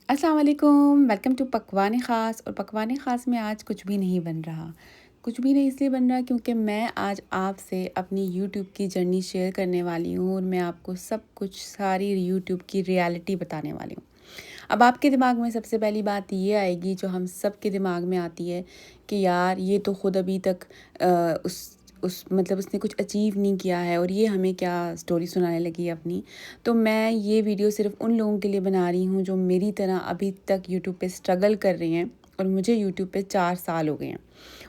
अस्सलाम वालेकुम, welcome to पकवान ख़ास। और पकवान ख़ास में आज कुछ भी नहीं बन रहा। कुछ भी नहीं इसलिए बन रहा क्योंकि मैं आज आपसे अपनी यूट्यूब की जर्नी शेयर करने वाली हूँ और मैं आपको सब कुछ सारी यूट्यूब की रियलिटी बताने वाली हूँ। अब आपके दिमाग में सबसे पहली बात ये आएगी जो हम सब के दिमाग में आती है कि यार ये तो खुद अभी तक उस मतलब उसने कुछ अचीव नहीं किया है और ये हमें क्या स्टोरी सुनाने लगी है अपनी। तो मैं ये वीडियो सिर्फ उन लोगों के लिए बना रही हूँ जो मेरी तरह अभी तक यूट्यूब पे स्ट्रगल कर रहे हैं और मुझे यूट्यूब पे 4 साल हो गए हैं।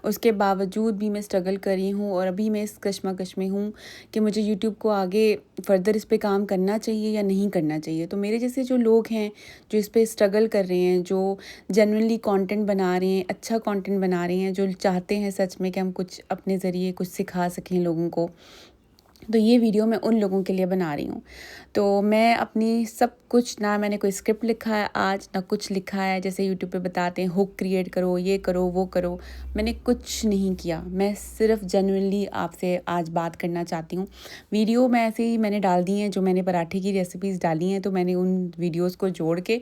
उसके बावजूद भी मैं स्ट्रगल कर रही हूँ और अभी मैं इस कश्मकश में हूँ कि मुझे यूट्यूब को आगे फ़र्दर इस पे काम करना चाहिए या नहीं करना चाहिए। तो मेरे जैसे जो लोग हैं जो इस पे स्ट्रगल कर रहे हैं, जो जेन्युइनली कंटेंट बना रहे हैं, अच्छा कंटेंट बना रहे हैं, जो चाहते हैं सच में कि हम कुछ अपने ज़रिए कुछ सिखा सकें लोगों को, तो ये वीडियो मैं उन लोगों के लिए बना रही हूँ। तो मैं अपनी सब कुछ, ना मैंने कोई स्क्रिप्ट लिखा है आज, ना कुछ लिखा है जैसे यूट्यूब पे बताते हैं हुक क्रिएट करो, ये करो, वो करो। मैंने कुछ नहीं किया। मैं सिर्फ जेन्युइनली आपसे आज बात करना चाहती हूँ। वीडियो मैं ऐसे ही मैंने डाल दी हैं, जो मैंने पराठे की रेसिपीज़ डाली हैं तो मैंने उन वीडियोज़ को जोड़ के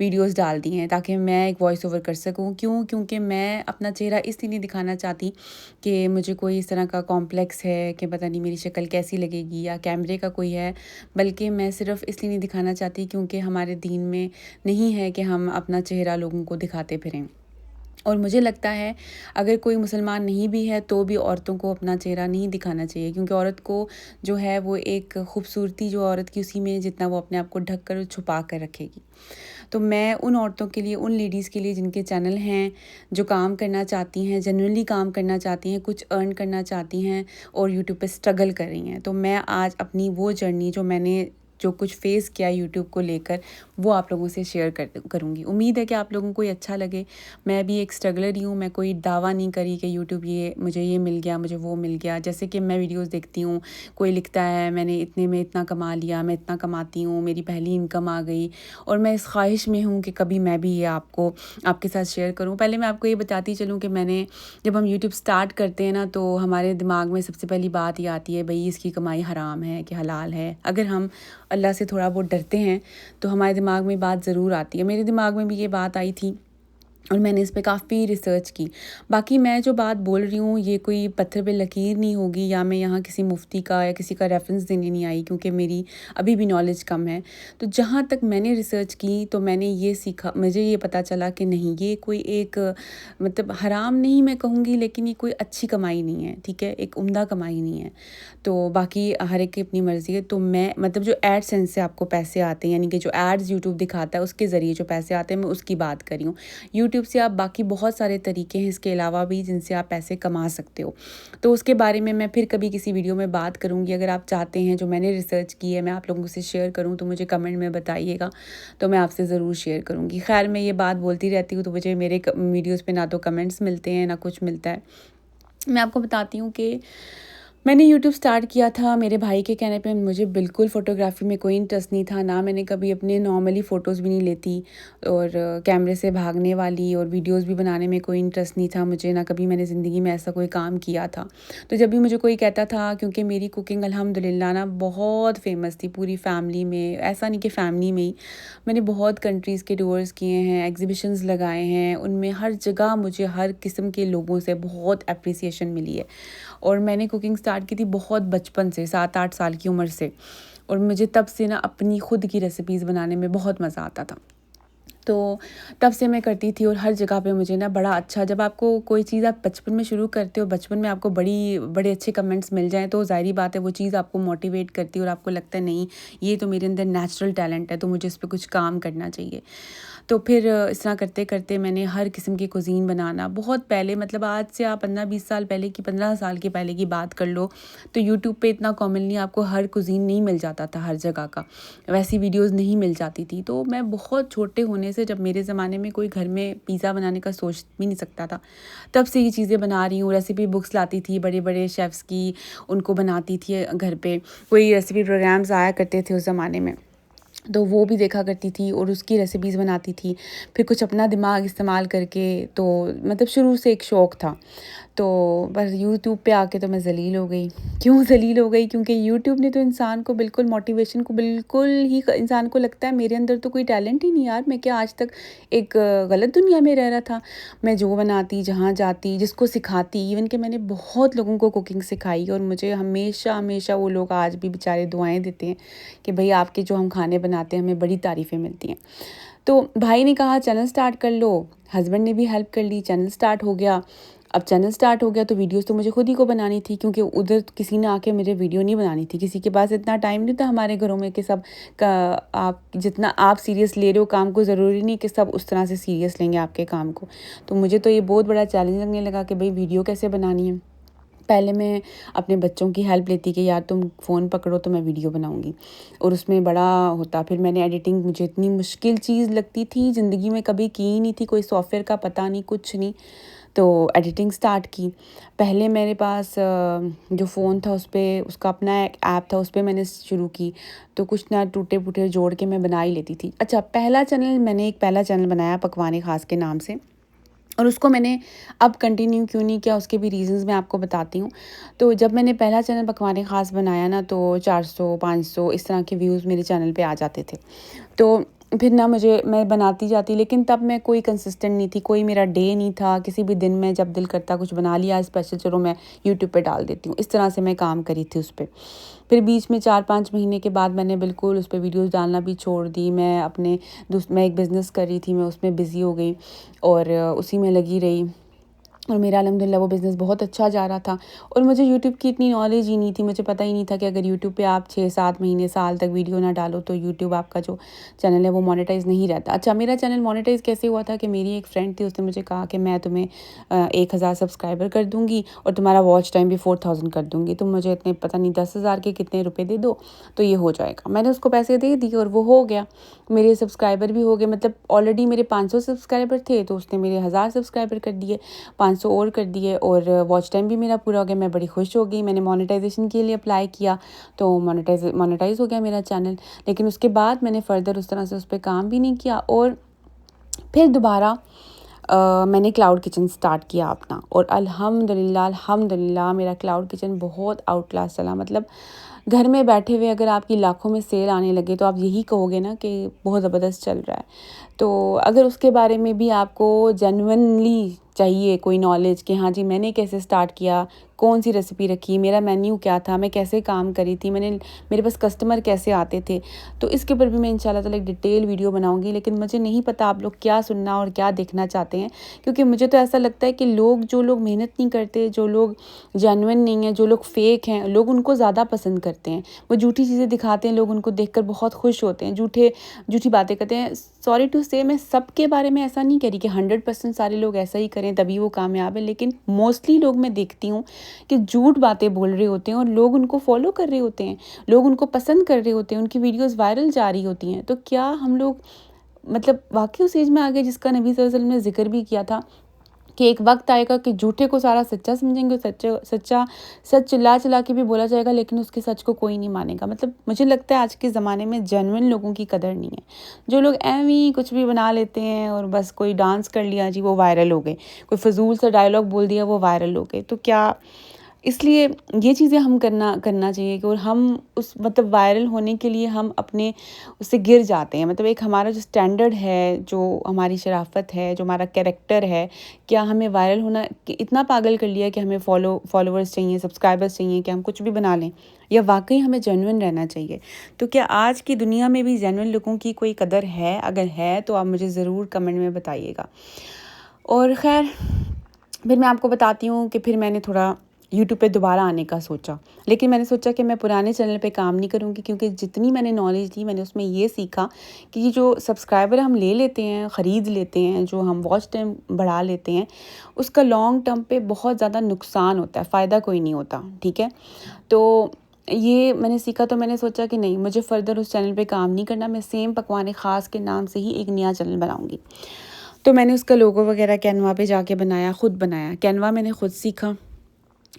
वीडियोज़ डाल दी हैं ताकि मैं एक वॉइस ओवर कर सकूँ। क्यों? क्योंकि मैं अपना चेहरा इसलिए नहीं दिखाना चाहती कि मुझे कोई इस तरह का कॉम्प्लेक्स है कि पता नहीं मेरी शक्ल कैसी लगेगी या कैमरे का कोई है, बल्कि मैं सिर्फ़ इसलिए नहीं दिखाना चाहती क्योंकि हमारे दीन में नहीं है कि हम अपना चेहरा लोगों को दिखाते फिरें। और मुझे लगता है अगर कोई मुसलमान नहीं भी है तो भी औरतों को अपना चेहरा नहीं दिखाना चाहिए, क्योंकि औरत को जो है वो एक खूबसूरती जो औरत की उसी में है जितना वो अपने आप को ढक कर छुपा कर रखेगी। तो मैं उन औरतों के लिए, उन लेडीज़ के लिए जिनके चैनल हैं, जो काम करना चाहती हैं, जेन्युइनली काम करना चाहती हैं, कुछ अर्न करना चाहती हैं और यूट्यूब पे स्ट्रगल कर रही हैं, तो मैं आज अपनी वो जर्नी जो कुछ फ़ेस किया यूट्यूब को लेकर वो आप लोगों से शेयर करूँगी। उम्मीद है कि आप लोगों को ये अच्छा लगे। मैं भी एक स्ट्रगलर ही हूँ, मैं कोई दावा नहीं करी कि यूट्यूब ये मुझे ये मिल गया, मुझे वो मिल गया। जैसे कि मैं वीडियोज़ देखती हूँ, कोई लिखता है मैंने इतने में इतना कमा लिया, मैं इतना कमाती हूँ, मेरी पहली इनकम आ गई, और मैं इस ख्वाहिश में हूँ कि कभी मैं भी ये आपके साथ शेयर करूँ। पहले मैं आपको ये बताती चलूँ कि जब हम यूट्यूब स्टार्ट करते हैं ना, तो हमारे दिमाग में सबसे पहली बात ये आती है, भई इसकी कमाई हराम है कि हलाल है। अगर हम अल्लाह से थोड़ा बहुत डरते हैं तो हमारे दिमाग में बात ज़रूर आती है। मेरे दिमाग में भी ये बात आई थी और मैंने इस पे काफ़ी रिसर्च की। बाकी मैं जो बात बोल रही हूँ ये कोई पत्थर पे लकीर नहीं होगी, या मैं यहाँ किसी मुफ्ती का या किसी का रेफ़रेंस देने नहीं आई, क्योंकि मेरी अभी भी नॉलेज कम है। तो जहाँ तक मैंने रिसर्च की तो मैंने ये सीखा, मुझे ये पता चला कि नहीं, ये कोई एक मतलब हराम नहीं मैं कहूँगी, लेकिन ये कोई अच्छी कमाई नहीं है, ठीक है? एक उम्दा कमाई नहीं है। तो बाकी हर एक की अपनी मर्ज़ी है। तो मैं मतलब जो एडसेंस से आपको पैसे आते हैं, यानी कि जो एड्स यूट्यूब दिखाता है उसके ज़रिए जो पैसे आते हैं, मैं उसकी बात कर रही हूँ। यूट्यूब से आप बाकी बहुत सारे तरीके हैं इसके अलावा भी जिनसे आप पैसे कमा सकते हो, तो उसके बारे में मैं फिर कभी किसी वीडियो में बात करूँगी। अगर आप चाहते हैं जो मैंने रिसर्च की है मैं आप लोगों से शेयर करूँ तो मुझे कमेंट में बताइएगा, तो मैं आपसे ज़रूर शेयर करूँगी। खैर, मैं ये बात बोलती रहती हूँ तो मुझे मेरे वीडियोज़ पे ना तो कमेंट्स मिलते हैं ना कुछ मिलता है। मैं आपको बताती हूँ कि मैंने यूट्यूब स्टार्ट किया था मेरे भाई के कहने पे। मुझे बिल्कुल फ़ोटोग्राफ़ी में कोई इंटरेस्ट नहीं था, ना मैंने कभी अपने नॉर्मली फ़ोटोज़ भी नहीं लेती, और कैमरे से भागने वाली और वीडियोज़ भी बनाने में कोई इंटरेस्ट नहीं था मुझे, ना कभी मैंने ज़िंदगी में ऐसा कोई काम किया था। तो जब भी मुझे कोई कहता था, क्योंकि मेरी कुकिंग अल्हम्दुलिल्लाह ना बहुत फ़ेमस थी पूरी फ़ैमिली में, ऐसा नहीं कि फ़ैमिली में ही, मैंने बहुत कंट्रीज़ के टूर्स किए हैं, एग्ज़िबिशन्स लगाए हैं, उनमें हर जगह मुझे हर किस्म के लोगों से बहुत एप्रिसिएशन मिली है। और मैंने कुकिंग स्टार्ट की थी बहुत बचपन से, 7-8 साल की उम्र से, और मुझे तब से ना अपनी खुद की रेसिपीज़ बनाने में बहुत मज़ा आता था। तो तब से मैं करती थी और हर जगह पे मुझे ना बड़ा अच्छा, जब आपको कोई चीज़ आप बचपन में शुरू करते हो, बचपन में आपको बड़े अच्छे कमेंट्स मिल जाएँ तो ज़ाहिर-सी बात है वो चीज़ आपको मोटिवेट करती है और आपको लगता है नहीं, ये तो मेरे अंदर नेचुरल टैलेंट है, तो मुझे इस पे कुछ काम करना चाहिए। तो फिर इस तरह करते-करते मैंने हर किस्म की कुज़ीन बनाना, बहुत पहले, मतलब आज से आप 15-20 साल पहले की, 15 साल के पहले की बात कर लो, तो यूट्यूब पे इतना कॉमनली आपको हर कुज़ीन नहीं मिल जाता था हर जगह का, वैसी वीडियोज़ नहीं मिल जाती थी। तो मैं बहुत छोटे होने से, जब मेरे ज़माने में कोई घर में पिज़्ज़ा बनाने का सोच भी नहीं सकता था, तब से ये चीज़ें बना रही हूँ। रेसिपी बुक्स लाती थी बड़े-बड़े शेफ़्स की, उनको बनाती थी घर पे। कोई रेसिपी प्रोग्राम्स आया करते थे उस ज़माने में, तो वो भी देखा करती थी और उसकी रेसिपीज़ बनाती थी। फिर कुछ अपना दिमाग इस्तेमाल करके, तो मतलब शुरू से एक शौक़ था। तो बस यूट्यूब पे आके तो मैं ज़लील हो गई। क्यों ज़लील हो गई? क्योंकि यूट्यूब ने तो इंसान को बिल्कुल मोटिवेशन को बिल्कुल ही इंसान को लगता है मेरे अंदर तो कोई टैलेंट ही नहीं यार, मैं क्या आज तक एक गलत दुनिया में रह रहा था। मैं जो बनाती, जहाँ जाती, जिसको सिखाती, इवन कि मैंने बहुत लोगों को कुकिंग सिखाई और मुझे हमेशा हमेशा वो लोग आज भी बेचारे दुआएँ देते हैं कि भई आपके जो हम खाने बनाते हैं हमें बड़ी तारीफ़ें मिलती हैं। तो भाई ने कहा चैनल स्टार्ट कर लो, हस्बैंड ने भी हेल्प कर ली, चैनल स्टार्ट हो गया। अब चैनल स्टार्ट हो गया तो वीडियोज़ तो मुझे खुद ही को बनानी थी, क्योंकि उधर किसी ने आके मेरे वीडियो नहीं बनानी थी। किसी के पास इतना टाइम नहीं था हमारे घरों में कि सब का आप जितना आप सीरियस ले रहे हो काम को, ज़रूरी नहीं कि सब उस तरह से सीरियस लेंगे आपके काम को। तो मुझे तो ये बहुत बड़ा चैलेंज लगने लगा कि भई वीडियो कैसे बनानी है। पहले मैं अपने बच्चों की हेल्प लेती कि यार तुम फ़ोन पकड़ो तो मैं वीडियो बनाऊँगी, और उसमें बड़ा होता। फिर मैंने एडिटिंग, मुझे इतनी मुश्किल चीज़ लगती थी, ज़िंदगी में कभी की ही नहीं थी, कोई सॉफ्टवेयर का पता नहीं, कुछ नहीं। तो एडिटिंग स्टार्ट की। पहले मेरे पास जो फ़ोन था उस पे उसका अपना एक ऐप था, उस पे मैंने शुरू की। तो कुछ ना टूटे-फूटे जोड़ के मैं बना ही लेती थी। अच्छा, मैंने एक पहला चैनल बनाया पकवाने ख़ास के नाम से, और उसको मैंने अब कंटिन्यू क्यों नहीं किया उसके भी रीज़न्स मैं आपको बताती हूँ। तो जब मैंने पहला चैनल पकवाने ख़ास बनाया ना, तो 400 500 इस तरह के व्यूज़ मेरे चैनल पे आ जाते थे। तो फिर ना मैं बनाती जाती, लेकिन तब मैं कोई कंसिस्टेंट नहीं थी, कोई मेरा डे नहीं था। किसी भी दिन में जब दिल करता कुछ बना लिया स्पेशल, चलो मैं यूट्यूब पे डाल देती हूँ। इस तरह से मैं काम करी थी उस पे। फिर बीच में 4-5 महीने के बाद मैंने बिल्कुल उस पे वीडियोज़ डालना भी छोड़ दी। मैं एक बिज़नेस कर रही थी, मैं उसमें बिज़ी हो गई और उसी में लगी रही। और मेरा अल्हम्दुलिल्लाह वो बिज़नेस बहुत अच्छा जा रहा था, और मुझे यूट्यूब की इतनी नॉलेज ही नहीं थी। मुझे पता ही नहीं था कि अगर यूट्यूब पे आप 6-7 महीने, साल तक वीडियो ना डालो तो यूट्यूब आपका जो चैनल है वो मोनेटाइज़ नहीं रहता। अच्छा, मेरा चैनल मोनेटाइज़ कैसे हुआ था कि मेरी एक फ्रेंड थी, उसने मुझे कहा कि मैं तुम्हें 1000 सब्सक्राइबर कर दूँगी और तुम्हारा वॉच टाइम भी 4000 कर दूँगी। तुम मुझे इतने पता नहीं 10,000 के कितने रुपए दे दो तो ये हो जाएगा। मैंने उसको पैसे दे दिए और वो हो गया। मेरे सब्सक्राइबर भी हो गए, मतलब ऑलरेडी मेरे 500 सब्सक्राइबर थे, तो उसने मेरे 1000 सब्सक्राइबर कर दिए, 500 और कर दिए, और वॉच टाइम भी मेरा पूरा हो गया। मैं बड़ी खुश हो गई। मैंने मोनेटाइजेशन के लिए अप्लाई किया तो मोनेटाइज़ हो गया मेरा चैनल। लेकिन उसके बाद मैंने फ़र्दर उस तरह से उस पे काम भी नहीं किया, और फिर दोबारा मैंने क्लाउड किचन स्टार्ट किया अपना, और अल्हम्दुलिल्लाह मेरा क्लाउड किचन बहुत आउट क्लास चला। मतलब घर में बैठे हुए अगर आपकी लाखों में सेल आने लगे तो आप यही कहोगे ना कि बहुत ज़बरदस्त चल रहा है। तो अगर उसके बारे में भी आपको जेन्युइनली चाहिए कोई नॉलेज कि हाँ जी मैंने कैसे स्टार्ट किया, कौन सी रेसिपी रखी, मेरा मेन्यू क्या था, मैं कैसे काम करी थी, मेरे पास कस्टमर कैसे आते थे, तो इसके ऊपर भी मैं इंशाल्लाह ताला एक डिटेल वीडियो बनाऊंगी। लेकिन मुझे नहीं पता आप लोग क्या सुनना और क्या देखना चाहते हैं, क्योंकि मुझे तो ऐसा लगता है कि जो लोग मेहनत नहीं करते, जो लोग जेन्युइन नहीं है, जो लोग फेक हैं, लोग उनको ज़्यादा पसंद करते हैं। वो झूठी चीज़ें दिखाते हैं, लोग उनको देखकर बहुत खुश होते हैं, झूठी बातें करते हैं। सॉरी टू से, मैं सबके बारे में ऐसा नहीं कह रही कि 100% सारे लोग ऐसा ही करें तभी वो कामयाब है, लेकिन मोस्टली लोग मैं देखती हूँ कि झूठ बातें बोल रहे होते हैं और लोग उनको फॉलो कर रहे होते हैं, लोग उनको पसंद कर रहे होते हैं, उनकी वीडियोस वायरल जा रही होती हैं। तो क्या हम लोग मतलब वाकई उस एज में आ गए जिसका नबी सल्लल्लाहु अलैहि वसल्लम ने जिक्र भी किया था कि एक वक्त आएगा कि झूठे को सारा सच्चा समझेंगे, सच चिल्ला चिल्ला के भी बोला जाएगा, लेकिन उसके सच को कोई नहीं मानेगा। मतलब मुझे लगता है आज के ज़माने में जेन्युइन लोगों की कदर नहीं है। जो लोग ऐਵੇਂ ही कुछ भी बना लेते हैं और बस कोई डांस कर लिया जी वो वायरल हो गए, कोई फजूल सा डायलॉग बोल दिया वो वायरल हो गए। तो क्या इसलिए ये चीज़ें हम करना चाहिए कि, और हम उस मतलब वायरल होने के लिए हम अपने उससे गिर जाते हैं। मतलब एक हमारा जो स्टैंडर्ड है, जो हमारी शराफ़त है, जो हमारा कैरेक्टर है, क्या हमें वायरल होना इतना पागल कर लिया कि हमें फॉलोवर्स चाहिए, सब्सक्राइबर्स चाहिए कि हम कुछ भी बना लें, या वाक़ई हमें जेन्युइन रहना चाहिए? तो क्या आज की दुनिया में भी जेन्युइन लोगों की कोई कदर है? अगर है तो आप मुझे ज़रूर कमेंट में बताइएगा। और ख़ैर फिर मैं आपको बताती हूँ कि फिर मैंने थोड़ा यूट्यूब पे दोबारा आने का सोचा, लेकिन मैंने सोचा कि मैं पुराने चैनल पे काम नहीं करूँगी, क्योंकि जितनी मैंने नॉलेज ली मैंने उसमें ये सीखा कि ये जो सब्सक्राइबर हम ले लेते हैं, ख़रीद लेते हैं, जो हम वॉच टाइम बढ़ा लेते हैं, उसका लॉन्ग टर्म पे बहुत ज़्यादा नुकसान होता है, फ़ायदा कोई नहीं होता। ठीक है, तो ये मैंने सीखा, तो मैंने सोचा कि नहीं, मुझे फ़र्दर उस चैनल पे काम नहीं करना, मैं सेम पकवाने ख़ास के नाम से ही एक नया चैनल बनाऊँगी। तो मैंने उसका लोगो वगैरह कैनवा पे जाके बनाया, ख़ुद बनाया। कैनवा मैंने ख़ुद सीखा।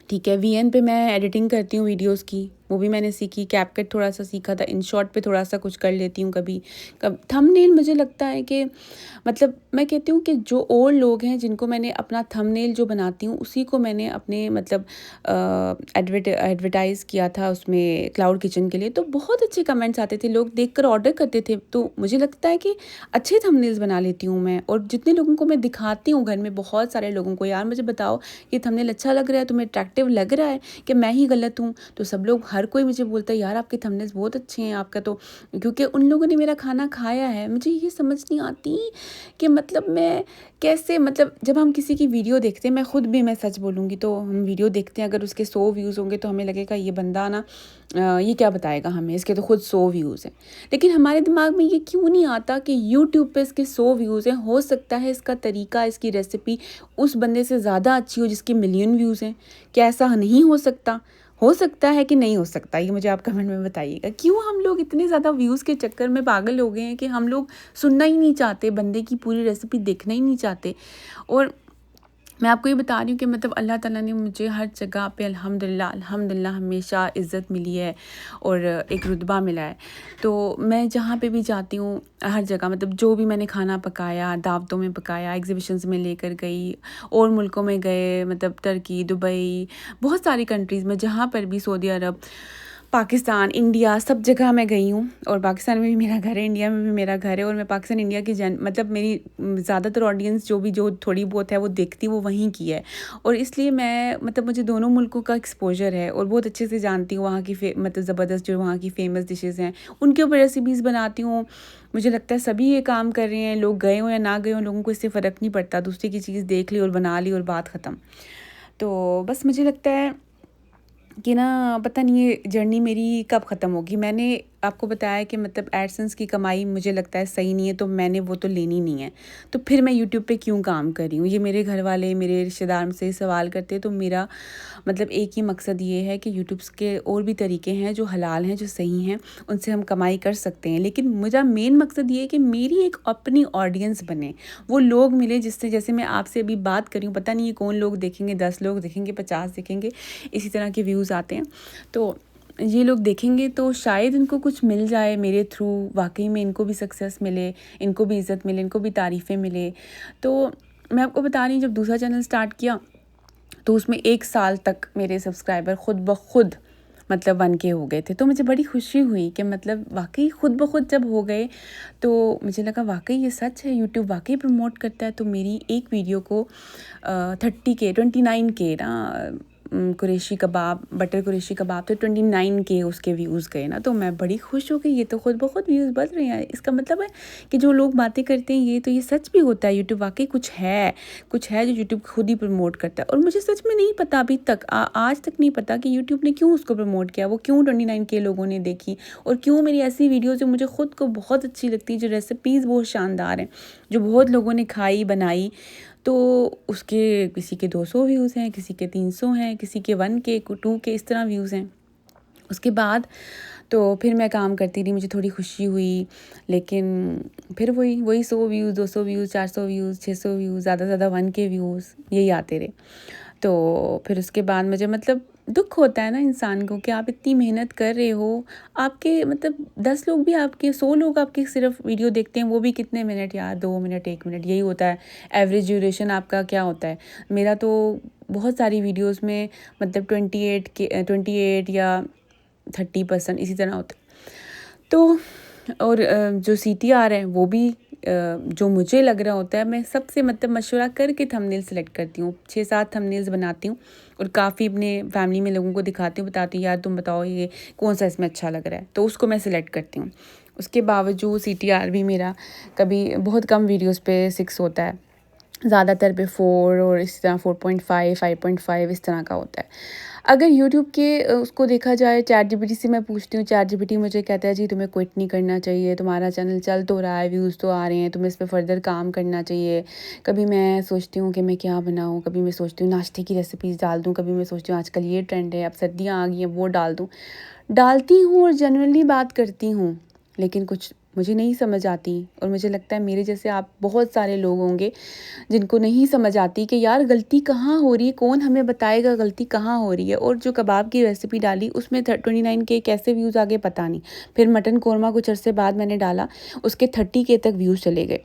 ठीक है, वीएन पे मैं एडिटिंग करती हूँ वीडियोस की, वो भी मैंने सीखी। कैपकट थोड़ा सा सीखा था, इन शॉर्ट पे थोड़ा सा कुछ कर लेती हूँ कभी कब। थंबनेल मुझे लगता है कि मतलब मैं कहती हूँ कि जो और लोग हैं जिनको मैंने अपना थंबनेल जो बनाती हूँ उसी को मैंने अपने मतलब एडवर्टाइज़ किया था उसमें क्लाउड किचन के लिए, तो बहुत अच्छे कमेंट्स आते थे, लोग देखकर ऑर्डर करते थे। तो मुझे लगता है कि अच्छे थंबनेल्स बना लेती हूँ मैं, और जितने लोगों को मैं दिखाती हूँ घर में, बहुत सारे लोगों को, यार मुझे बताओ ये थंबनेल अच्छा लग रहा है, तुम्हें अट्रैक्टिव लग रहा है कि मैं ही गलत हूँ? तो सब लोग, हर कोई मुझे बोलता है यार आपके थंबनेल्स बहुत अच्छे हैं आपका, तो क्योंकि उन लोगों ने मेरा खाना खाया है। मुझे ये समझ नहीं आती कि मतलब मैं कैसे, मतलब जब हम किसी की वीडियो देखते हैं, मैं खुद भी, मैं सच बोलूँगी तो हम वीडियो देखते हैं, अगर उसके 100 व्यूज़ होंगे तो हमें लगेगा ये बंदा ना ये क्या बताएगा हमें, इसके तो खुद 100 व्यूज़ हैं। लेकिन हमारे दिमाग में ये क्यों नहीं आता कि यूट्यूब पे इसके 100 व्यूज़ हैं, हो सकता है इसका तरीका, इसकी रेसिपी उस बंदे से ज़्यादा अच्छी हो जिसके मिलियन व्यूज़ हैं। क्या ऐसा नहीं हो सकता? हो सकता है कि नहीं हो सकता? ये मुझे आप कमेंट में बताइएगा। क्यों हम लोग इतने ज़्यादा व्यूज़ के चक्कर में पागल हो गए हैं कि हम लोग सुनना ही नहीं चाहते, बंदे की पूरी रेसिपी देखना ही नहीं चाहते। और मैं आपको ये बता रही हूँ कि मतलब अल्लाह ताला ने मुझे हर जगह पे अल्हम्दुलिल्लाह अल्हम्दुलिल्लाह हमेशा इज़्ज़त मिली है और एक रुतबा मिला है। तो मैं जहाँ पे भी जाती हूँ, हर जगह मतलब जो भी मैंने खाना पकाया, दावतों में पकाया, एग्ज़िबिशन्स में लेकर गई, और मुल्कों में गए, मतलब टर्की, दुबई, बहुत सारी कंट्रीज़ में, जहाँ पर भी, सऊदी अरब, पाकिस्तान, इंडिया, सब जगह मैं गई हूँ। और पाकिस्तान में भी मेरा घर है, इंडिया में भी मेरा घर है, और मैं पाकिस्तान इंडिया की मतलब मेरी ज़्यादातर ऑडियंस जो थोड़ी बहुत है वो देखती, वो वहीं की है। और इसलिए मैं मतलब मुझे दोनों मुल्कों का एक्सपोजर है और बहुत अच्छे से जानती हूँ वहाँ की मतलब ज़बरदस्त जो वहाँ की फ़ेमस डिशेज़ हैं, उनके ऊपर रेसिपीज़ बनाती हूँ। मुझे लगता है सभी ये काम कर रहे हैं, लोग गए हों या ना गए हों, लोगों को इससे फ़र्क नहीं पड़ता, दूसरे की चीज़ देख ली और बना ली और बात ख़त्म। तो बस मुझे लगता है कि ना पता नहीं ये जर्नी मेरी कब ख़त्म होगी। मैंने आपको बताया कि मतलब एडसेंस की कमाई मुझे लगता है सही नहीं है, तो मैंने वो तो लेनी नहीं है। तो फिर मैं यूट्यूब पे क्यों काम कर रही हूँ? ये मेरे घर वाले, मेरे रिश्तेदार मुझसे सवाल करते हैं, तो मेरा मतलब एक ही मकसद ये है कि यूट्यूब के और भी तरीके हैं जो हलाल हैं, जो सही हैं, उनसे हम कमाई कर सकते हैं। लेकिन मेरा मेन मकसद ये है कि मेरी एक अपनी ऑडियंस बने, वो लोग मिले जिससे, जैसे मैं आपसे अभी बात कर रही हूँ, पता नहीं ये कौन लोग देखेंगे, 10 लोग देखेंगे, 50 देखेंगे, इसी तरह के व्यूज़ आते हैं। तो ये लोग देखेंगे तो शायद इनको कुछ मिल जाए मेरे थ्रू, वाक़ई में इनको भी सक्सेस मिले, इनको भी इज़्ज़त मिले, इनको भी तारीफ़ें मिले। तो मैं आपको बता रही हूँ, जब दूसरा चैनल स्टार्ट किया तो उसमें 1 साल तक मेरे सब्सक्राइबर खुद ब खुद मतलब 1K हो गए थे। तो मुझे बड़ी खुशी हुई कि मतलब वाक़ई खुद ब खुद जब हो गए, तो मुझे लगा वाक़ई ये सच है, यूट्यूब वाक़ई प्रमोट करता है। तो मेरी एक वीडियो को 30K 29K ना कुरैशी कबाब, बटर कुरैशी कबाब, तो 29K उसके व्यूज़ गए ना, तो मैं बड़ी खुश हो गई। ये तो खुद ब खुद व्यूज़ बढ़ रहे हैं, इसका मतलब है कि जो लोग बातें करते हैं ये सच भी होता है। यूट्यूब वाक़ई कुछ है जो यूट्यूब खुद ही प्रमोट करता है। और मुझे सच में नहीं पता अभी तक, आज तक नहीं पता कि यूट्यूब ने क्यों उसको प्रमोट किया, वो क्यों 29K लोगों ने देखी, और क्यों मेरी ऐसी वीडियोज़ जो मुझे खुद को बहुत अच्छी लगती है, जो रेसिपीज़ बहुत शानदार हैं, जो बहुत लोगों ने खाई बनाई, तो उसके किसी के 200 व्यूज़ हैं, किसी के 300 हैं, किसी के 1K 2K, इस तरह व्यूज़ हैं। उसके बाद तो फिर मैं काम करती रही, मुझे थोड़ी खुशी हुई, लेकिन फिर वही 100 व्यूज़, 200 व्यूज़, 400 व्यूज़, 600 व्यूज़, ज़्यादा से ज़्यादा 1K व्यूज़, यही आते रहे। तो फिर उसके बाद मुझे मतलब दुःख होता है ना इंसान को कि आप इतनी मेहनत कर रहे हो, आपके मतलब 10 लोग भी आपके, 100 लोग आपकी सिर्फ वीडियो देखते हैं, वो भी कितने मिनट यार, 2 मिनट, 1 मिनट, यही होता है। एवरेज ड्यूरेशन आपका क्या होता है? मेरा तो बहुत सारी वीडियोज़ में मतलब 28 या 30% इसी तरह होता है। तो और जो CTR है वो भी जो मुझे लग रहा होता है, मैं सबसे मतलब मशवरा करके थंबनेल सेलेक्ट करती हूँ, 6-7 थंबनेल्स बनाती हूँ और काफ़ी अपने फैमिली में लोगों को दिखाती हूँ, बताती हूँ यार तुम बताओ ये कौन सा इसमें अच्छा लग रहा है, तो उसको मैं सिलेक्ट करती हूँ। उसके बावजूद CTR भी मेरा कभी बहुत कम वीडियोज़ पे 6 होता है, ज़्यादातर पे 4 और इस तरह 4.5, 5.5 इस तरह का होता है। अगर यूट्यूब के उसको देखा जाए, ChatGPT से मैं पूछती हूँ, ChatGPT मुझे कहता है जी तुम्हें क्विट नहीं करना चाहिए, तुम्हारा चैनल चल तो रहा है, व्यूज़ तो आ रहे हैं, तुम्हें इस पे फर्दर काम करना चाहिए। कभी मैं सोचती हूँ कि मैं क्या बनाऊँ, कभी मैं सोचती हूँ नाश्ते की रेसिपीज़ डाल दूँ, कभी मैं सोचती हूँ आजकल ये ट्रेंड है, अब सर्दियाँ आ गई हैं वो डाल दूँ। डालती हूँ और जेन्युइनली बात करती हूँ, लेकिन कुछ मुझे नहीं समझ आती। और मुझे लगता है मेरे जैसे आप बहुत सारे लोग होंगे जिनको नहीं समझ आती कि यार गलती कहाँ हो रही है, कौन हमें बताएगा गलती कहाँ हो रही है। और जो कबाब की रेसिपी डाली उसमें 29K कैसे व्यूज़ आ गए पता नहीं। फिर मटन कौरमा कुछ अरसे बाद मैंने डाला, उसके 30K तक व्यूज़ चले गए।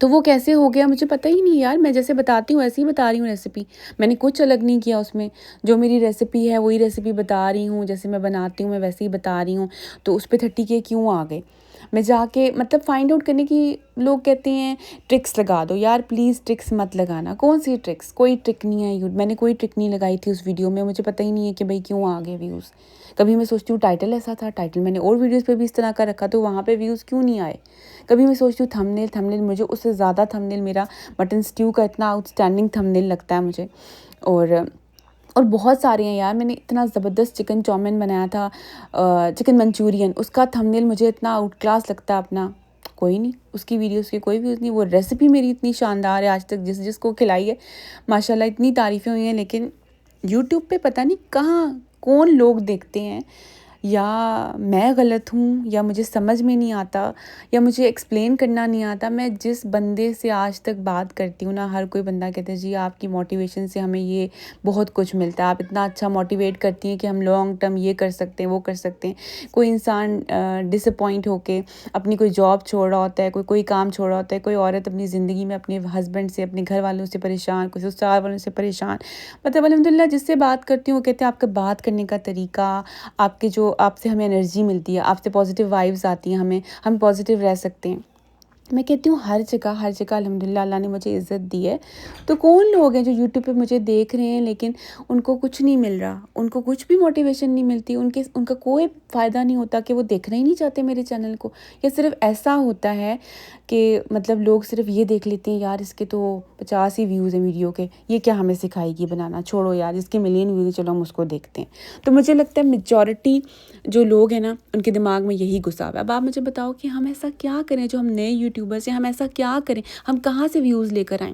तो वो कैसे हो गया मुझे पता ही नहीं यार। मैं जैसे बताती हूँ ऐसे ही बता रही हूँ रेसिपी, मैंने कुछ अलग नहीं किया उसमें। जो मेरी रेसिपी है वही रेसिपी बता रही हूँ, जैसे मैं बनाती हूँ मैं वैसे ही बता रही हूँ। तो उस पे 30K क्यों आ गए? मैं जाके मतलब फाइंड आउट करने की, लोग कहते हैं ट्रिक्स लगा दो। यार प्लीज़ ट्रिक्स मत लगाना। कौन सी ट्रिक्स? कोई ट्रिक नहीं है। मैंने कोई ट्रिक नहीं लगाई थी उस वीडियो में। मुझे पता ही नहीं है कि भाई क्यों आ गए व्यूज़। कभी मैं सोचती हूँ टाइटल ऐसा था, टाइटल मैंने और वीडियोज़ पे भी इस तरह का रखा तो वहाँ पे व्यूज़ क्यों नहीं आए। कभी मैं सोचती हूँ थंबनेल मुझे उससे ज़्यादा थंबनेल मेरा मटन स्ट्यू का इतना आउटस्टैंडिंग थंबनेल लगता है मुझे। और बहुत सारे हैं यार। मैंने इतना ज़बरदस्त चिकन चाउमीन बनाया था, चिकन मंचूरियन, उसका थंबनेल मुझे इतना आउट क्लास लगता है अपना। कोई नहीं, उसकी वीडियोस के कोई व्यूज़ नहीं। वो रेसिपी मेरी इतनी शानदार है, आज तक जिसको खिलाई है माशाल्लाह इतनी तारीफ़ें हुई हैं। लेकिन यूट्यूब पे पता नहीं कहाँ कौन लोग देखते हैं, या मैं गलत हूँ या मुझे समझ में नहीं आता या मुझे एक्सप्लेन करना नहीं आता। मैं जिस बंदे से आज तक बात करती हूँ ना, हर कोई बंदा कहता है जी आपकी मोटिवेशन से हमें ये बहुत कुछ मिलता है, आप इतना अच्छा मोटिवेट करती हैं कि हम लॉन्ग टर्म ये कर सकते हैं वो कर सकते हैं। कोई इंसान डिसअपॉइंट होके अपनी कोई जॉब छोड़ रहा होता है, कोई काम छोड़ रहा होता है, कोई औरत अपनी ज़िंदगी में अपने हस्बैंड से, अपने घर वालों से परेशान, कोई ससुराल वालों से परेशान। मतलब अल्हम्दुलिल्लाह जिससे बात करती हूँ वो कहते हैं आपका बात करने का तरीका, आपके जो आपसे हमें एनर्जी मिलती है, आपसे पॉजिटिव वाइब्स आती हैं, हम पॉजिटिव रह सकते हैं। मैं कहती हूँ हर जगह अल्हम्दुलिल्लाह अल्लाह ने मुझे इज़्ज़त दी है। तो कौन लोग हैं जो यूट्यूब पे मुझे देख रहे हैं लेकिन उनको कुछ नहीं मिल रहा, उनको कुछ भी मोटिवेशन नहीं मिलती, उनका कोई फ़ायदा नहीं होता कि वो देखना ही नहीं चाहते मेरे चैनल को। या सिर्फ ऐसा होता है कि मतलब लोग सिर्फ ये देख लेते हैं यार इसके तो 50 ही व्यूज़ हैं वीडियो के, ये क्या हमें सिखाएगी बनाना, छोड़ो यार इसके मिलियन व्यूज़ हैं चलो हम उसको देखते हैं। तो मुझे लगता है मेजॉरिटी जो लोग हैं ना उनके दिमाग में यही घुसा हुआ है। अब आप मुझे बताओ कि हम ऐसा क्या करें, जो हम नए यूट्यूबर्स हैं हम ऐसा क्या करें, हम कहाँ से व्यूज़ लेकर आएँ?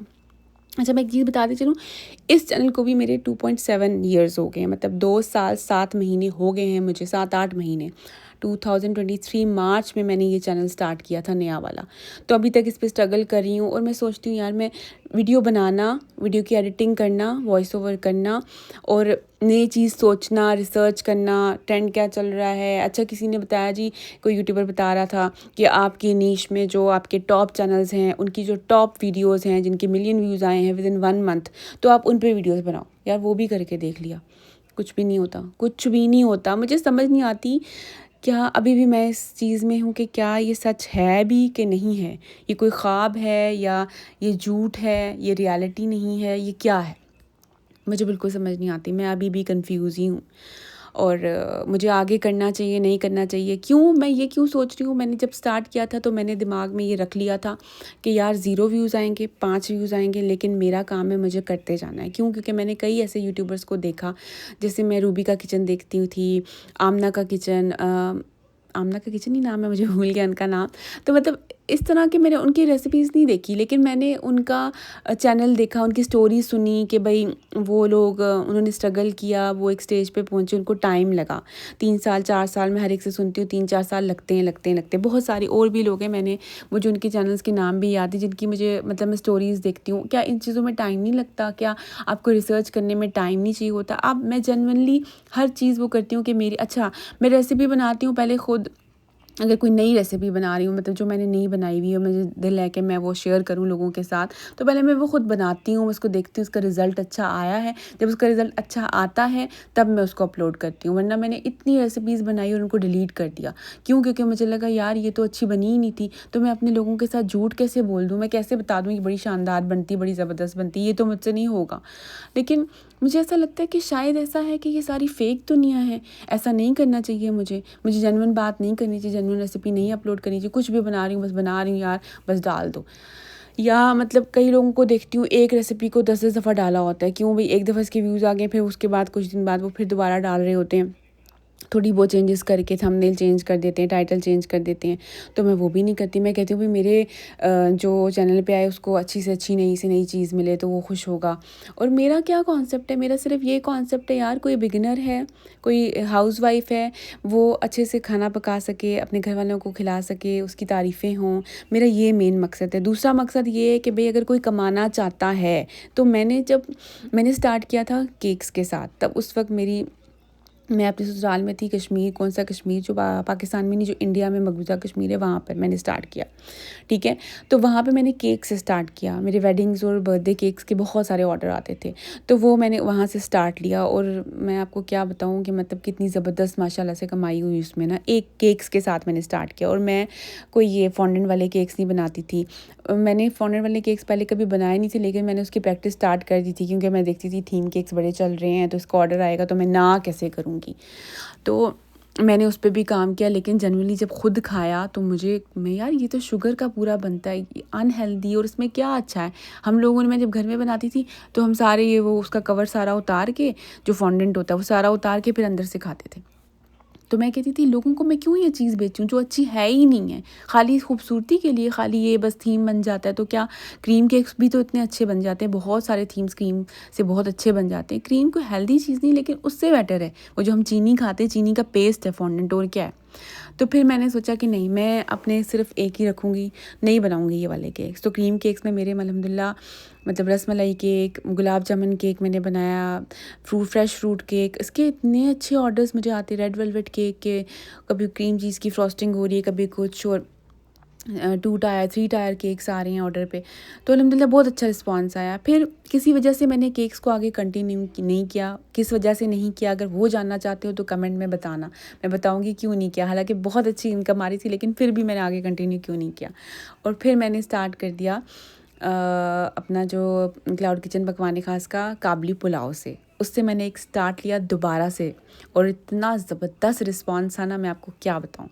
अच्छा मैं एक चीज़ बताती चलूँ, इस चैनल को भी मेरे 2.7 ईयर्स हो गए हैं, मतलब 2 साल 7 महीने हो गए हैं मुझे, 7-8 महीने। 2023 मार्च में मैंने ये चैनल स्टार्ट किया था नया वाला। तो अभी तक इस पे स्ट्रगल कर रही हूँ। और मैं सोचती हूँ यार मैं वीडियो बनाना, वीडियो की एडिटिंग करना, वॉइस ओवर करना और नई चीज़ सोचना, रिसर्च करना, ट्रेंड क्या चल रहा है। अच्छा किसी ने बताया जी, कोई यूट्यूबर बता रहा था कि आपकी नीश में जो आपके टॉप चैनल्स हैं उनकी जो टॉप वीडियोज़ हैं जिनके मिलियन व्यूज़ आए हैं विदिन 1 मंथ, तो आप उन पे वीडियोज़ बनाओ। यार वो भी करके देख लिया, कुछ भी नहीं होता, कुछ भी नहीं होता। मुझे समझ नहीं आती क्या अभी भी मैं इस चीज़ में हूँ कि क्या ये सच है भी कि नहीं है, ये कोई ख्वाब है या ये झूठ है, ये रियलिटी नहीं है, ये क्या है? मुझे बिल्कुल समझ नहीं आती। मैं अभी भी कंफ्यूज ही हूँ। और मुझे आगे करना चाहिए नहीं करना चाहिए, क्यों मैं ये क्यों सोच रही हूँ। मैंने जब स्टार्ट किया था तो मैंने दिमाग में ये रख लिया था कि यार 0 व्यूज़ आएंगे, 5 व्यूज़ आएंगे, लेकिन मेरा काम है मुझे करते जाना है। क्यों? क्योंकि मैंने कई ऐसे यूट्यूबर्स को देखा, जैसे मैं रूबी का किचन देखती थी, आमना का किचन, आमना का किचन ही नाम है, मुझे भूल गया उनका नाम। तो मतलब इस तरह के मैंने उनकी रेसिपीज़ नहीं देखी, लेकिन मैंने उनका चैनल देखा, उनकी स्टोरी सुनी कि भाई वो लोग उन्होंने स्ट्रगल किया, वो एक स्टेज पे पहुँचे, उनको टाइम लगा 3 साल 4 साल। मैं हर एक से सुनती हूँ 3-4 साल लगते हैं। बहुत सारे और भी लोग हैं, मैंने मुझे उनके चैनल्स के नाम भी याद है जिनकी मुझे मतलब मैं स्टोरीज़ देखती हूँ। क्या इन चीज़ों में टाइम नहीं लगता? क्या आपको रिसर्च करने में टाइम नहीं चाहिए होता? अब मैं जेन्युइनली हर चीज़ वो करती हूँ कि मेरी, अच्छा मैं रेसिपी बनाती हूँ पहले खुद, अगर कोई नई रेसिपी बना रही हूँ, मतलब जो मैंने नहीं बनाई हुई है, मुझे दिल है कि मैं वो शेयर करूँ लोगों के साथ, तो पहले मैं वो खुद बनाती हूँ, उसको देखती हूँ उसका रिज़ल्ट अच्छा आया है। जब उसका रिज़ल्ट अच्छा आता है तब मैं उसको अपलोड करती हूँ, वरना मैंने इतनी रेसिपीज़ बनाई और उनको डिलीट कर दिया। क्यों? क्योंकि मुझे लगा यार ये तो अच्छी बनी ही नहीं थी, तो मैं अपने लोगों के साथ झूठ कैसे बोल दूँ, मैं कैसे बता दूँ कि बड़ी शानदार बनती, बड़ी ज़बरदस्त बनती, ये तो मुझसे नहीं होगा। लेकिन मुझे ऐसा लगता है कि शायद ऐसा है कि ये सारी फेक दुनिया है, ऐसा नहीं करना चाहिए। मुझे जेन्युइन बात नहीं करनी चाहिए, जेन्युइन रेसिपी नहीं अपलोड करनी चाहिए। कुछ भी बना रही हूँ, बस बना रही हूँ यार, बस डाल दो। या मतलब कई लोगों को देखती हूँ एक रेसिपी को 10-10 दफ़ा डाला होता है। क्यों भाई? एक दफ़ा इसके व्यूज़ आ गए, फिर उसके बाद कुछ दिन बाद वो फिर दोबारा डाल रहे होते हैं। थोड़ी बहुत चेंजेस करके थंबनेल चेंज कर देते हैं, टाइटल चेंज कर देते हैं, तो मैं वो भी नहीं करती। मैं कहती हूँ भाई मेरे जो चैनल पे आए उसको अच्छी से अच्छी नई से नई चीज़ मिले तो वो खुश होगा। और मेरा क्या कॉन्सेप्ट है, मेरा सिर्फ ये कॉन्सेप्ट है यार, कोई बिगिनर है, कोई हाउसवाइफ है, वो अच्छे से खाना पका सके, अपने घर वालों को खिला सके, उसकी तारीफ़ें हों, मेरा ये मेन मकसद है। दूसरा मकसद ये है कि भाई अगर कोई कमाना चाहता है, तो जब मैंने स्टार्ट किया था केक्स के साथ, तब उस वक्त मैं अपने ससुराल में थी। कश्मीर, कौन सा कश्मीर, जो पाकिस्तान में नहीं, जो इंडिया में मकबूजा कश्मीर है, वहाँ पर मैंने स्टार्ट किया। ठीक है, तो वहाँ पे मैंने केक से स्टार्ट किया। मेरे वेडिंग्स और बर्थडे केक्स के बहुत सारे ऑर्डर आते थे, तो वो मैंने वहाँ से स्टार्ट लिया। और मैं आपको क्या बताऊँ कि मतलब कितनी ज़बरदस्त माशाल्लाह से कमाई हुई उसमें ना। एक केक्स के साथ मैंने स्टार्ट किया, और मैं कोई ये फॉन्डेंट वाले केक्स नहीं बनाती थी। मैंने फॉन्डेंट वाले केक्स पहले कभी बनाए नहीं थे, लेकिन मैंने उसकी प्रैक्टिस स्टार्ट कर दी थी, क्योंकि मैं देखती थी थीम केक्स बड़े चल रहे हैं, तो इसका ऑर्डर आएगा तो मैं ना कैसे करूँगी। तो मैंने उस पे भी काम किया, लेकिन जनरली जब खुद खाया तो मैं यार ये तो शुगर का पूरा बनता है, अनहेल्दी, और इसमें क्या अच्छा है। हम लोगों ने, मैं जब घर में बनाती थी तो हम सारे ये वो उसका कवर सारा उतार के, जो फॉन्डेंट होता है वो सारा उतार के फिर अंदर से खाते थे। तो मैं कहती थी लोगों को मैं क्यों ये चीज़ बेचूं जो अच्छी है ही नहीं है, खाली खूबसूरती के लिए, खाली ये बस थीम बन जाता है। तो क्या क्रीम केक्स भी तो इतने अच्छे बन जाते हैं, बहुत सारे थीम्स क्रीम से बहुत अच्छे बन जाते हैं। क्रीम कोई हेल्दी चीज़ नहीं, लेकिन उससे बेटर है वो जो हम चीनी खाते हैं, चीनी का पेस्ट है फॉन्डेंट, और क्या है। तो फिर मैंने सोचा कि नहीं, मैं अपने सिर्फ एक ही रखूँगी, नहीं बनाऊँगी ये वाले केक्स। तो क्रीम केक्स में मेरे अल्हम्दुलिल्लाह मतलब रसमलाई केक, गुलाब जामुन केक मैंने बनाया, फ्रेश फ्रूट केक, इसके इतने अच्छे ऑर्डर्स मुझे आते, रेड वेलवेट केक के, कभी क्रीम चीज़ की फ्रॉस्टिंग हो रही है, कभी कुछ, और 2 टायर 3 टायर केक्स आ रहे हैं ऑर्डर पे। तो अल्हम्दुलिल्लाह बहुत अच्छा रिस्पांस आया। फिर किसी वजह से मैंने केक्स को आगे कंटिन्यू नहीं किया। किस वजह से नहीं किया, अगर वो जानना चाहते हो तो कमेंट में बताना, मैं बताऊंगी क्यों नहीं किया। हालांकि बहुत अच्छी इनकम आ रही थी, लेकिन फिर भी मैंने आगे कंटिन्यू क्यों नहीं किया। और फिर मैंने स्टार्ट कर दिया अपना जो क्लाउड किचन पकवाने खास का काबली पुलाव से। उससे मैंने एक स्टार्ट लिया दोबारा से, और इतना ज़बरदस्त रिस्पांस था ना, मैं आपको क्या बताऊं।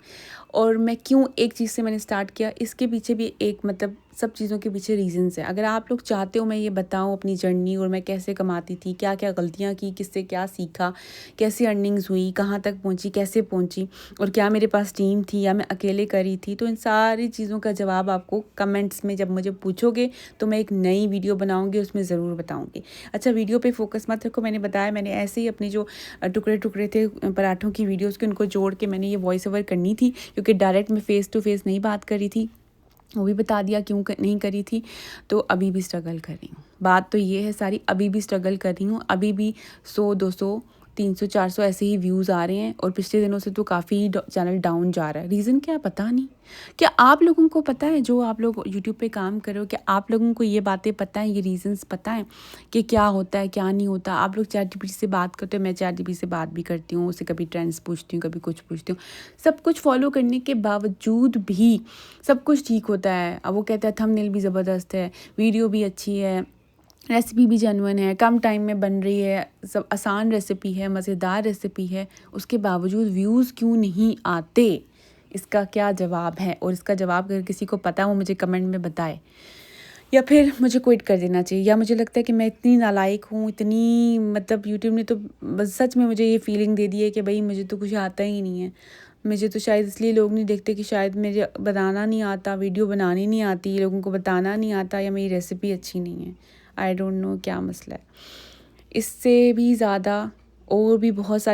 और मैं क्यों एक चीज़ से मैंने स्टार्ट किया, इसके पीछे भी एक मतलब सब चीज़ों के पीछे रीज़न्स हैं। अगर आप लोग चाहते हो मैं ये बताऊं अपनी जर्नी, और मैं कैसे कमाती थी, क्या क्या गलतियां की, किससे क्या सीखा, कैसे अर्निंग्स हुई, कहाँ तक पहुंची, कैसे पहुंची, और क्या मेरे पास टीम थी या मैं अकेले करी थी, तो इन सारी चीज़ों का जवाब आपको कमेंट्स में जब मुझे पूछोगे तो मैं एक नई वीडियो बनाऊँगी, उसमें ज़रूर बताऊँगी। अच्छा, वीडियो पर फोकस मत रखो, मैंने बताया मैंने ऐसे ही अपने जो टुकड़े टुकड़े थे पराठों की वीडियोज़ के, उनको जोड़ के मैंने ये वॉइस ओवर करनी थी, क्योंकि डायरेक्ट मैं फ़ेस टू फेस नहीं बात करी थी। वो भी बता दिया क्यों नहीं करी थी। तो अभी भी स्ट्रगल कर रही हूँ, बात तो ये है सारी, अभी भी स्ट्रगल कर रही हूँ। अभी भी 100 200 300 400 ऐसे ही व्यूज़ आ रहे हैं, और पिछले दिनों से तो काफ़ी चैनल डाउन जा रहा है। रीज़न क्या है पता नहीं। क्या आप लोगों को पता है, जो आप लोग यूट्यूब पे काम कर रहे हो, क्या आप लोगों को ये बातें पता हैं, ये रीज़न्स पता हैं कि क्या होता है क्या नहीं होता? आप लोग चैट जीपीटी से बात करते हो, मैं चैट जीपीटी से बात भी करती हूँ, उससे कभी ट्रेंड्स पूछती हूँ, कभी कुछ पूछती हूँ। सब कुछ फॉलो करने के बावजूद भी सब कुछ ठीक होता है। अब वो कहता है थंबनेल भी ज़बरदस्त है, वीडियो भी अच्छी है, रेसिपी भी जेन्युइन है, कम टाइम में बन रही है, सब आसान रेसिपी है, मज़ेदार रेसिपी है, उसके बावजूद व्यूज़ क्यों नहीं आते? इसका क्या जवाब है? और इसका जवाब अगर किसी को पता है वो मुझे कमेंट में बताए, या फिर मुझे क्विट कर देना चाहिए। या मुझे लगता है कि मैं इतनी नालायक हूँ, इतनी मतलब यूट्यूब ने तो बस सच में मुझे ये फीलिंग दे दी है कि भाई मुझे तो कुछ आता ही नहीं है। मुझे तो शायद इसलिए लोग नहीं देखते कि शायद मुझे बनाना नहीं आता, वीडियो बनानी नहीं आती, लोगों को बताना नहीं आता, या मेरी रेसिपी अच्छी नहीं है। आई डोंट नो क्या मसला है। इससे भी ज़्यादा और भी बहुत सारे